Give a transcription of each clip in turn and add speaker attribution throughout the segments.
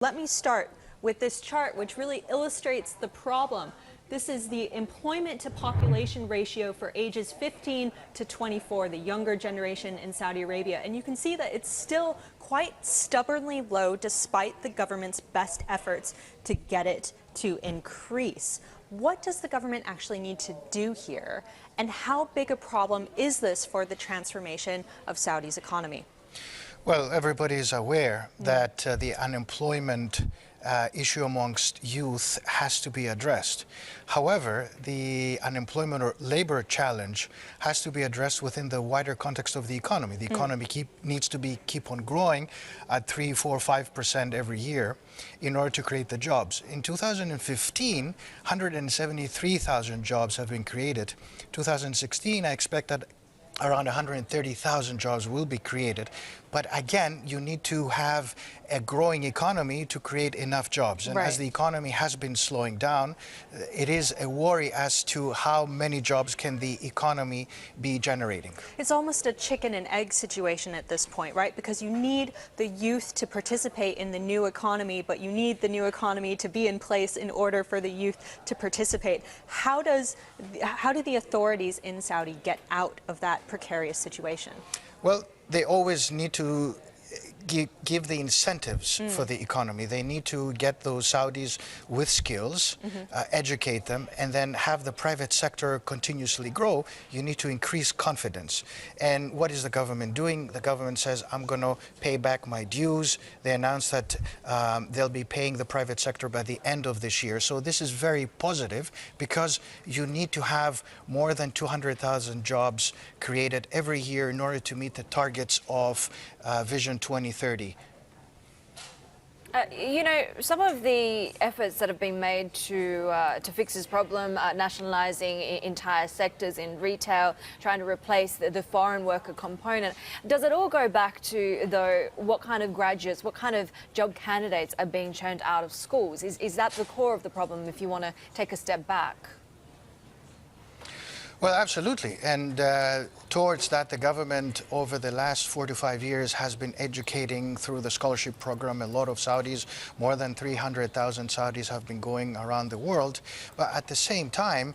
Speaker 1: Let me start with this chart, which really illustrates the problem. This is the employment to population ratio for ages 15 to 24, the younger generation in Saudi Arabia. And you can see that it's still quite stubbornly low despite the government's best efforts to get it to increase. What does the government actually need to do here? And how big a problem is this for the transformation of Saudi's economy?
Speaker 2: Well, everybody is aware that the unemployment issue amongst youth has to be addressed. However, the unemployment or labor challenge has to be addressed within the wider context of the economy. The economy needs to keep on growing at 3, 4, 5% every year in order to create the jobs. In 2015, 173,000 jobs have been created. 2016, I expect that around 130,000 jobs will be created. But again, you need to have a growing economy to create enough jobs. And as the economy has been slowing down, it is a worry as to how many jobs can the economy be generating.
Speaker 1: It's almost a chicken and egg situation at this point, right? Because you need the youth to participate in the new economy, but you need the new economy to be in place in order for the youth to participate. How do the authorities in Saudi get out of that precarious situation?
Speaker 2: Well, they always need to give the incentives for the economy. They need to get those Saudis with skills, educate them, and then have the private sector continuously grow. You need to increase confidence. And what is the government doing? The government says, I'm going to pay back my dues. They announced that they'll be paying the private sector by the end of this year. So this is very positive because you need to have more than 200,000 jobs created every year in order to meet the targets of Vision 2030.
Speaker 3: You know, some of the efforts that have been made to fix this problem, nationalising entire sectors in retail, trying to replace the foreign worker component, does it all go back to, though, what kind of graduates, what kind of job candidates are being churned out of schools? Is that the core of the problem if you want to take a step back?
Speaker 2: Well, absolutely. And towards that, the government over the last 4 to 5 years has been educating through the scholarship program a lot of Saudis. More than 300,000 Saudis have been going around the world. But at the same time,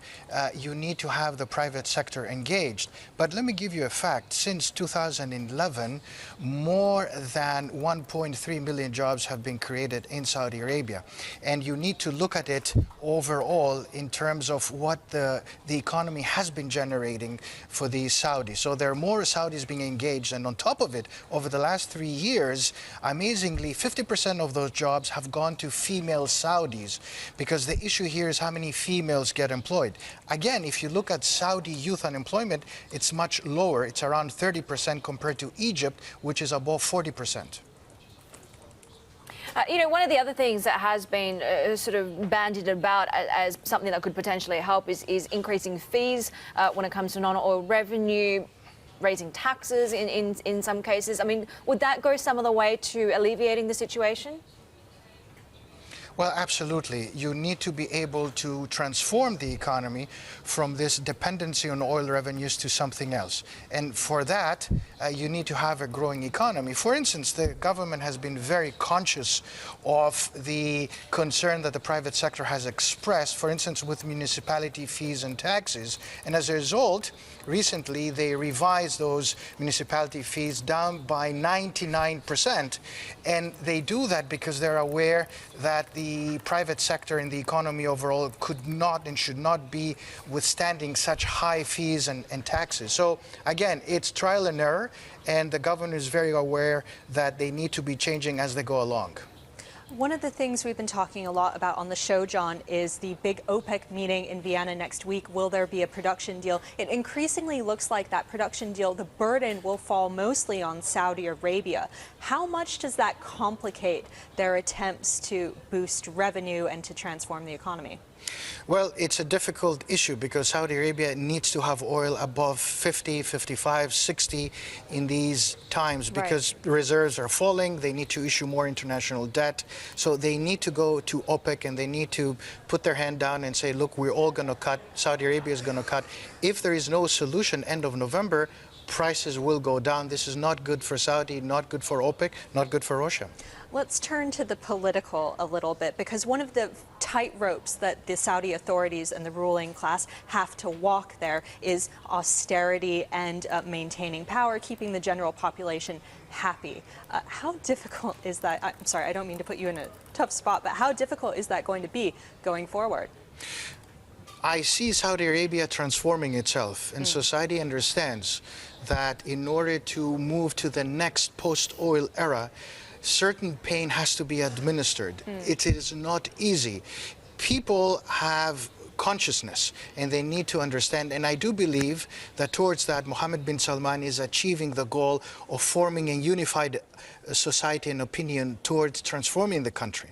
Speaker 2: you need to have the private sector engaged. But let me give you a fact. Since 2011, more than 1.3 million jobs have been created in Saudi Arabia. And you need to look at it overall in terms of what the economy has been generating for the Saudis. So there are more Saudis being engaged, and on top of it, over the last 3 years, amazingly, 50% of those jobs have gone to female Saudis, because the issue here is how many females get employed. Again, if you look at Saudi youth unemployment, it's much lower. It's around 30% compared to Egypt, which is above 40%.
Speaker 3: You know, one of the other things that has been sort of bandied about as something that could potentially help is increasing fees when it comes to non-oil revenue, raising taxes in some cases. I mean, would that go some of the way to alleviating the situation?
Speaker 2: Well, absolutely. You need to be able to transform the economy from this dependency on oil revenues to something else. And for that, you need to have a growing economy. For instance, the government has been very conscious of the concern that the private sector has expressed, for instance, with municipality fees and taxes. And as a result, recently, they revised those municipality fees down by 99%. And they do that because they're aware that the private sector in the economy overall could not and should not be withstanding such high fees and taxes. So again, it's trial and error, and the government is very aware that they need to be changing as they go along.
Speaker 1: One of the things we've been talking a lot about on the show, John, is the big OPEC meeting in Vienna next week. Will there be a production deal? It increasingly looks like that production deal, the burden will fall mostly on Saudi Arabia. How much does that complicate their attempts to boost revenue and to transform the economy?
Speaker 2: Well, it's a difficult issue because Saudi Arabia needs to have oil above 50, 55, 60 in these times because reserves are falling. They need to issue more international debt. So they need to go to OPEC and they need to put their hand down and say, look, we're all going to cut. Saudi Arabia is going to cut. If there is no solution end of November, prices will go down. This is not good for Saudi, not good for OPEC, not good for Russia.
Speaker 1: Let's turn to the political a little bit, because one of the tight ropes that the Saudi authorities and the ruling class have to walk there is austerity and maintaining power, keeping the general population happy. How difficult is that? I'm sorry, I don't mean to put you in a tough spot, but how difficult is that going to be going forward?
Speaker 2: I see Saudi Arabia transforming itself, and society understands that in order to move to the next post-oil era, certain pain has to be administered. It is not easy. People have consciousness and they need to understand, and I do believe that towards that Mohammed bin Salman is achieving the goal of forming a unified society and opinion towards transforming the country.